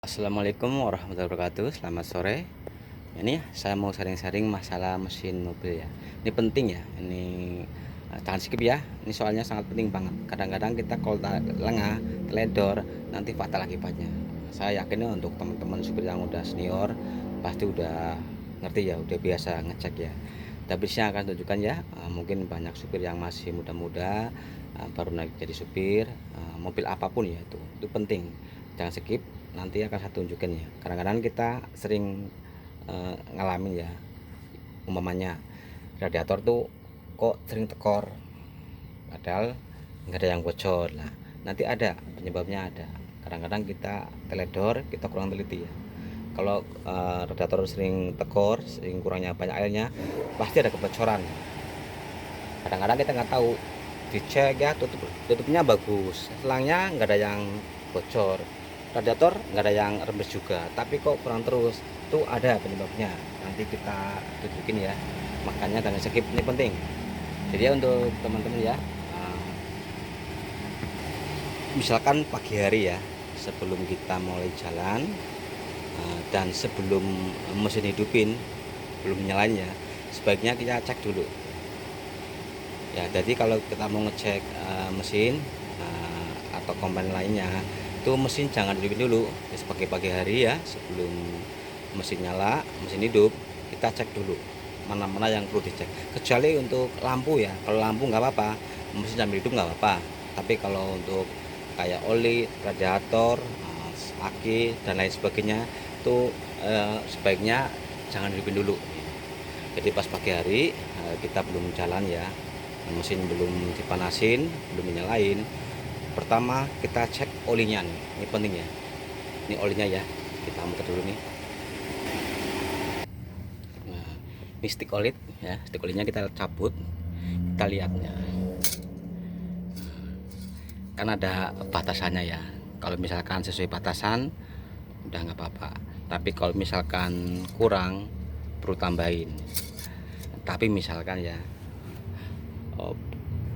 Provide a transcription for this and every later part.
Assalamualaikum warahmatullahi wabarakatuh. Selamat sore. Ini saya mau sharing-sharing masalah mesin mobil ya. Ini penting ya. Ini jangan skip ya. Ini soalnya sangat penting banget. Kadang-kadang kita kalau lengah, teledor, nanti fatal akibatnya. Saya yakin ya untuk teman-teman supir yang udah senior pasti udah ngerti ya, udah biasa ngecek ya. Tapi saya akan tunjukkan ya. Mungkin banyak supir yang masih muda-muda, baru naik jadi supir, mobil apapun ya itu penting. Jangan skip, nanti akan saya tunjukin ya. Kadang-kadang kita sering ngalamin ya, umpamanya radiator tuh kok sering tekor, padahal nggak ada yang bocor. Nah, nanti ada penyebabnya ada. Kadang-kadang kita teledor, kita kurang teliti ya. Kalau radiator sering tekor, sering kurangnya banyak airnya, pasti ada kebocoran. Kadang-kadang kita nggak tahu, dicek ya, tutupnya bagus, selangnya nggak ada yang bocor, radiator nggak ada yang rembes juga, tapi kok kurang terus. Itu ada penyebabnya, nanti kita tunjukin ya. Makanya jangan skip, ini penting. Jadi ya untuk teman-teman ya, misalkan pagi hari ya, sebelum kita mulai jalan, dan sebelum mesin hidupin belum nyalain ya, sebaiknya kita cek dulu ya. Jadi kalau kita mau ngecek mesin atau komponen lainnya, itu mesin jangan dihidupin dulu ya, sebagai pagi hari ya, sebelum mesin nyala, mesin hidup, kita cek dulu mana-mana yang perlu dicek. Kecuali untuk lampu ya, kalau lampu nggak apa-apa, mesin sambil hidup nggak apa-apa. Tapi kalau untuk kayak oli, radiator, aki dan lain sebagainya, itu sebaiknya jangan dihidupin dulu. Jadi pas pagi hari kita belum jalan ya, mesin belum dipanasin, belum dinyalain, pertama kita cek olinya nih. Ini penting ya, ini olinya ya, kita muter dulu nih. Nah, ini stick oli ya, stick olinya kita cabut, kita lihat ya, kan ada batasannya ya. Kalau misalkan sesuai batasan udah nggak apa-apa, tapi kalau misalkan kurang perlu tambahin. Tapi misalkan ya,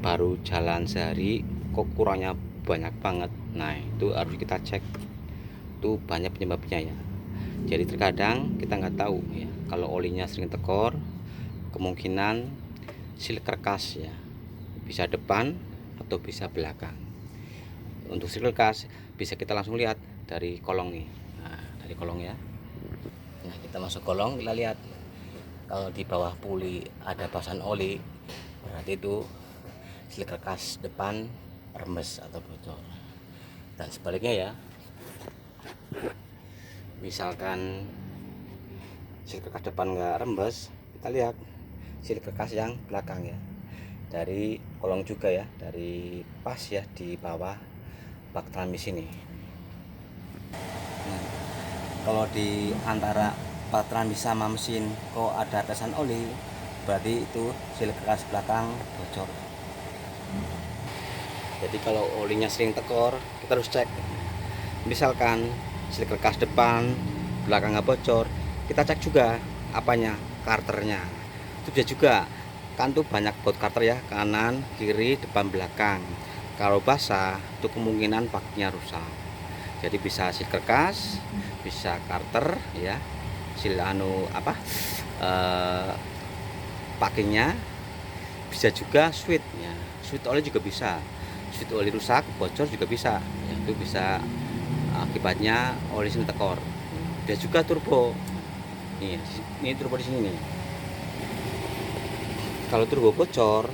baru jalan sehari kok kurangnya banyak banget, nah itu harus kita cek. Itu banyak penyebabnya ya. Jadi terkadang kita nggak tahu ya, kalau olinya sering tekor, kemungkinan sil kerkas ya, bisa depan atau bisa belakang. Untuk sil kerkas bisa kita langsung lihat dari kolong nih. Nah, dari kolong ya. Nah, kita masuk kolong, kita lihat kalau di bawah puli ada basahan oli, berarti itu sil kerkas depan rembes atau bocor. Dan sebaliknya ya, misalkan sil kerkas depan nggak rembes, kita lihat sil kerkas yang belakang ya, dari kolong juga ya, dari pas ya di bawah bak transmisi ini. Nah, kalau di antara bak transmisi sama mesin kok ada tetesan oli, berarti itu sil kerkas belakang bocor. Jadi kalau olinya sering tekor, kita harus cek. Misalkan sil kerkas depan belakang nggak bocor, kita cek juga apanya, karternya. Itu bisa juga, kan tuh banyak baut karter ya, kanan kiri depan belakang. Kalau basah itu kemungkinan baknya rusak. Jadi bisa sil kerkas, bisa karter ya, sil pakingnya, bisa juga switchnya, switch oli juga bisa. Switch oli rusak, bocor juga bisa ya, itu bisa akibatnya oli sini tekor. Dia juga turbo nih, ini turbo di sini nih. Kalau turbo bocor,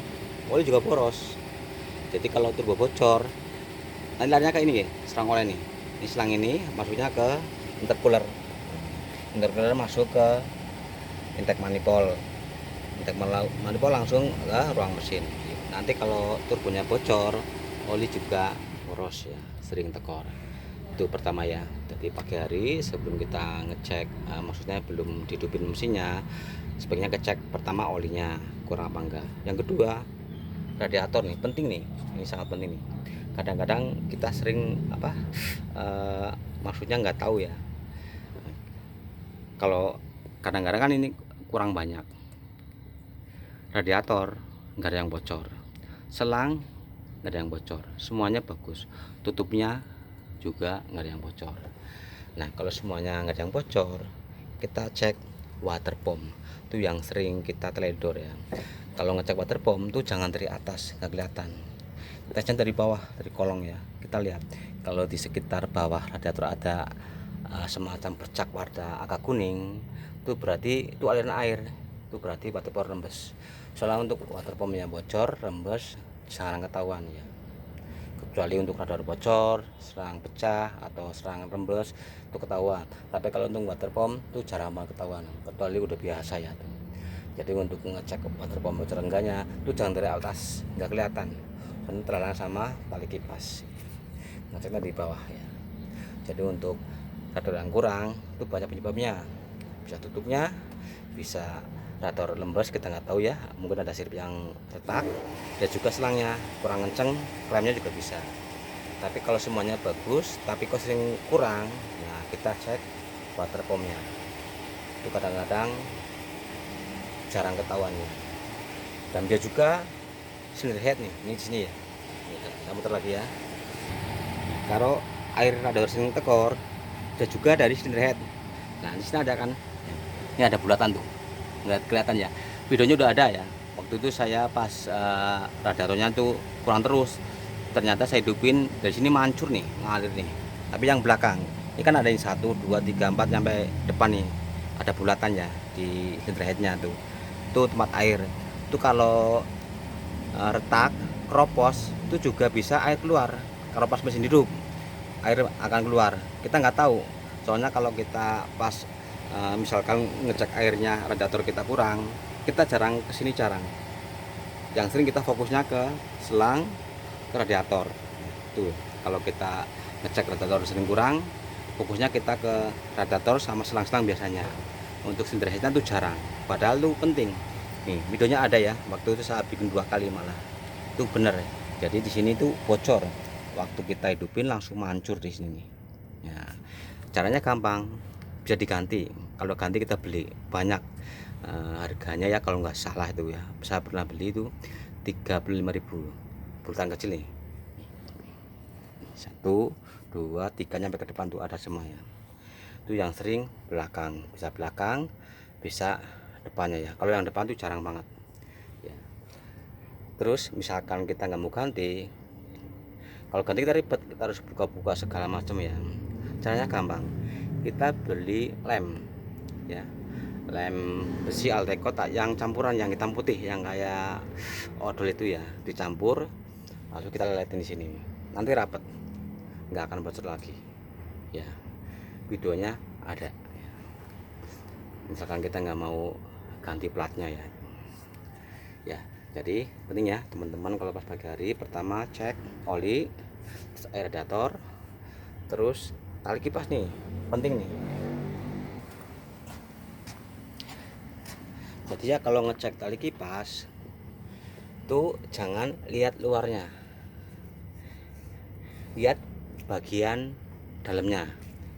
oli juga boros. Jadi kalau turbo bocor, nanti larinya ke ini ya, selang oleh nih. Ini selang ini masuknya ke intercooler. Intercooler masuk ke intake manifold. Intake manifold langsung ke ruang mesin. Nanti kalau turbonya bocor, oli juga boros ya, sering tekor. Itu pertama ya. Jadi pagi hari sebelum kita ngecek, maksudnya belum dihidupin mesinnya, sebaiknya ngecek pertama olinya kurang apa enggak. Yang kedua, radiator nih penting nih, ini sangat penting nih. Kadang-kadang kita sering maksudnya nggak tahu ya, kalau kadang-kadang kan ini kurang banyak, radiator nggak ada yang bocor, selang nggak ada yang bocor, semuanya bagus, tutupnya juga nggak ada yang bocor. Nah kalau semuanya nggak ada yang bocor, kita cek water pump. Itu yang sering kita teledor ya. Kalau ngecek water pump tuh jangan dari atas, nggak kelihatan. Kita cek dari bawah, dari kolong ya. Kita lihat kalau di sekitar bawah radiator ada semacam bercak warna agak kuning, itu berarti itu aliran air, itu berarti water pump rembes. Soalnya untuk water pumpnya bocor, rembes, jarang ketahuan ya, kecuali untuk radar bocor, serang pecah atau serang rembes itu ketahuan. Tapi kalau untuk water pump itu jarang banget ketahuan, kecuali udah biasa ya tuh. Jadi untuk ngecek water pump bocor enggaknya itu jangan dari atas, nggak kelihatan, karena terhalang sama tali kipas. Ngeceknya di bawah ya. Jadi untuk radar yang kurang itu banyak penyebabnya, bisa tutupnya, bisa radiator lembes, kita nggak tahu ya, mungkin ada sirip yang retak, dan juga selangnya kurang kenceng, remnya juga bisa. Tapi kalau semuanya bagus tapi kok sering kurang, nah kita cek water pumpnya. Itu kadang-kadang jarang ketahuannya. Dan dia juga cylinder head nih, ini di sini ya. Kita muter lagi ya. Kalau air radiator sering tekor, ada juga dari cylinder head. Nah di sini ada kan, ini ada bulatan tuh, nggak kelihatan ya, videonya udah ada ya. Waktu itu saya pas radiatornya tuh kurang terus, ternyata saya hidupin dari sini mancur nih, ngalir nih. Tapi yang belakang ini kan ada yang 1, 2, 3, 4 sampai depan nih, ada bulatan ya di cylinder headnya tuh. Itu tempat air. Itu kalau retak, keropos, itu juga bisa air keluar. Keropos mesin hidup, air akan keluar. Kita nggak tahu. Soalnya kalau kita pas misalkan ngecek airnya radiator kita kurang, kita jarang kesini, jarang. Yang sering kita fokusnya ke selang, ke radiator. Tuh, kalau kita ngecek radiator sering kurang, fokusnya kita ke radiator sama selang-selang biasanya. Untuk cylinder headnya tuh jarang. Padahal tuh penting. Nih, videonya ada ya. Waktu itu saya bikin 2 kali malah. Itu bener ya. Jadi di sini tuh bocor. Waktu kita hidupin langsung mancur di sini. Ya, caranya gampang, bisa diganti. Kalau ganti kita beli banyak, harganya ya kalau nggak salah itu ya, saya pernah beli itu 35.000, bulatan kecil nih, 1, 2, 3 sampai ke depan tuh ada semua ya. Itu yang sering belakang, bisa depannya ya. Kalau yang depan tuh jarang banget ya. Terus misalkan kita nggak mau ganti, kalau ganti kita ribet, kita harus buka-buka segala macam ya. Caranya gampang, kita beli lem ya, lem besi Alteco yang campuran, yang hitam putih, yang kayak odol itu ya, dicampur lalu kita leletin di sini, nanti rapet, nggak akan bocor lagi ya. Videonya ada ya. Misalkan kita nggak mau ganti platnya ya. Ya, jadi penting ya teman-teman, kalau pas pagi hari pertama cek oli, terus air radiator, terus tali kipas nih, penting nih. Jadi ya kalau ngecek tali kipas tuh jangan lihat luarnya, lihat bagian dalamnya.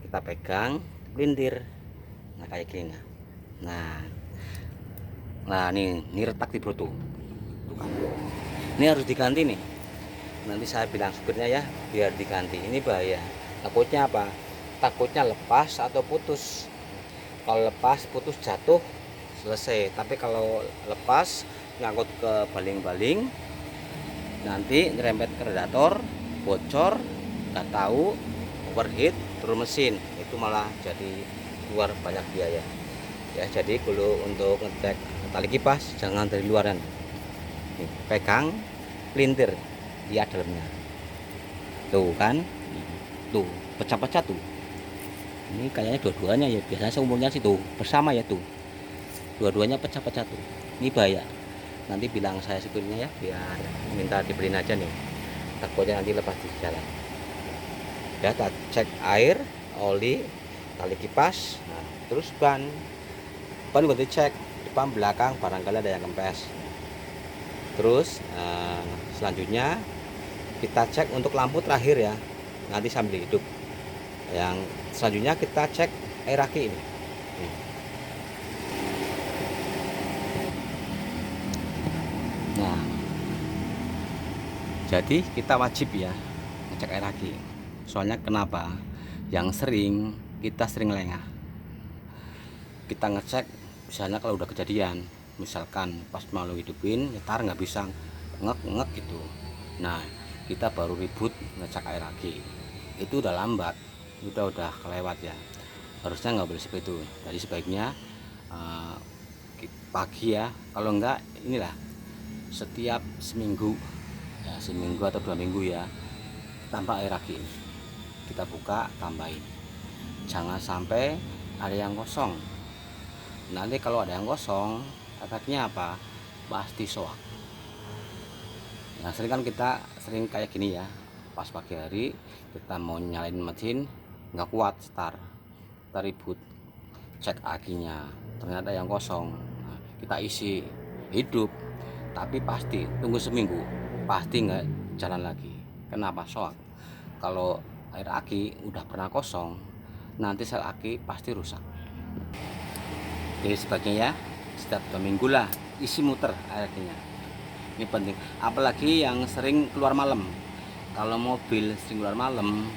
Kita pegang, pelintir, nah kayak gini. Nah ini retak di bro tuh kan. Ini harus diganti nih, nanti saya bilang supirnya ya biar diganti. Ini bahaya, takutnya apa, takutnya lepas atau putus. Kalau lepas putus jatuh selesai, tapi kalau lepas ngangkut ke baling-baling, nanti nyerempet ke radiator, bocor, nggak tahu, overheat, turun mesin, itu malah jadi keluar banyak biaya ya. Jadi kalau untuk ngecek tali kipas jangan dari luaran. Nih, pegang, pelintir, lihat dalamnya tuh kan, tuh pecah-pecah tuh. Ini kayaknya dua-duanya ya, biasanya seumurnya sih tuh bersama ya tuh, dua-duanya pecah-pecah tuh. Ini bahaya, nanti bilang saya supirnya ya biar minta dibeliin aja nih, takutnya nanti lepas di jalan ya. Kita cek air, oli, tali kipas, nah, terus ban gue dicek depan belakang, barangkali ada yang kempes. Terus selanjutnya kita cek untuk lampu terakhir ya, nanti sambil hidup. Yang selanjutnya kita cek air aki ini. Nah, jadi kita wajib ya ngecek air aki. Soalnya kenapa? Yang sering kita sering lengah. Kita ngecek misalnya kalau udah kejadian, misalkan pas mau hidupin nyetar nggak bisa ngek gitu, nah kita baru ribut ngecek air aki, itu udah lambat, udah kelewat ya. Harusnya nggak boleh seperti itu. Jadi sebaiknya uh, pagi ya, kalau enggak inilah setiap seminggu ya, seminggu atau 2 minggu ya, tambah air aki, kita buka tambahin, jangan sampai ada yang kosong. Nanti kalau ada yang kosong, efeknya apa? Pasti soak. Nah, sering kan kita sering kayak gini ya, pas pagi hari kita mau nyalain mesin nggak kuat start, kita ribut cek akinya, ternyata yang kosong. Nah, kita isi hidup, tapi pasti tunggu seminggu pasti nggak jalan lagi. Kenapa? Soak. Kalau air aki udah pernah kosong, nanti sel aki pasti rusak. Jadi sebaiknya ya setiap 2 minggu lah isi muter air akinya. Ini penting, apalagi yang sering keluar malam. Kalau mobil sering keluar malam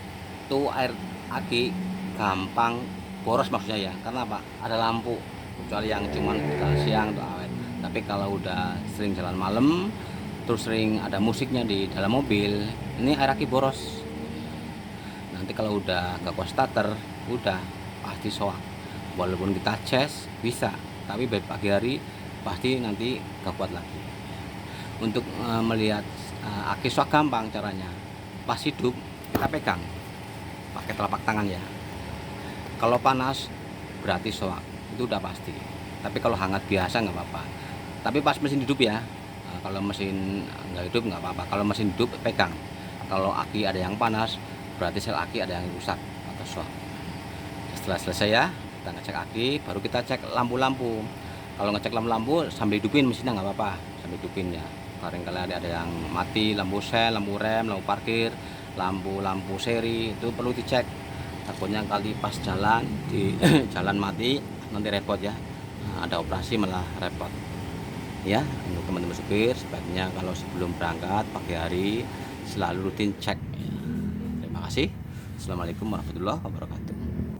tuh air aki gampang boros maksudnya ya, karena apa? Ada lampu, kecuali yang cuman siang atau awet. Tapi kalau udah sering jalan malam terus sering ada musiknya di dalam mobil, ini air aki boros. Nanti kalau udah gak kuat starter, udah pasti soak. Walaupun kita cas bisa, tapi pagi hari pasti nanti gak kuat lagi. Untuk melihat aki soak gampang caranya, pas hidup kita pegang pakai telapak tangan ya. Kalau panas berarti soak, itu udah pasti. Tapi kalau hangat biasa nggak apa-apa. Tapi pas mesin hidup ya, kalau mesin nggak hidup nggak apa-apa. Kalau mesin hidup pegang, kalau aki ada yang panas berarti sel aki ada yang rusak atau soak. Setelah selesai ya, kita ngecek aki, baru kita cek lampu-lampu. Kalau ngecek lampu-lampu sambil hidupin mesinnya nggak apa-apa, sambil hidupin ya. Kadang-kadang ada yang mati, lampu sel, lampu rem, lampu parkir, lampu seri, itu perlu dicek. Takutnya kali pas jalan di jalan mati nanti repot ya. Nah, ada operasi malah repot. Ya, untuk teman-teman supir sebaiknya kalau sebelum berangkat pagi hari selalu rutin cek. Terima kasih. Assalamualaikum warahmatullahi wabarakatuh.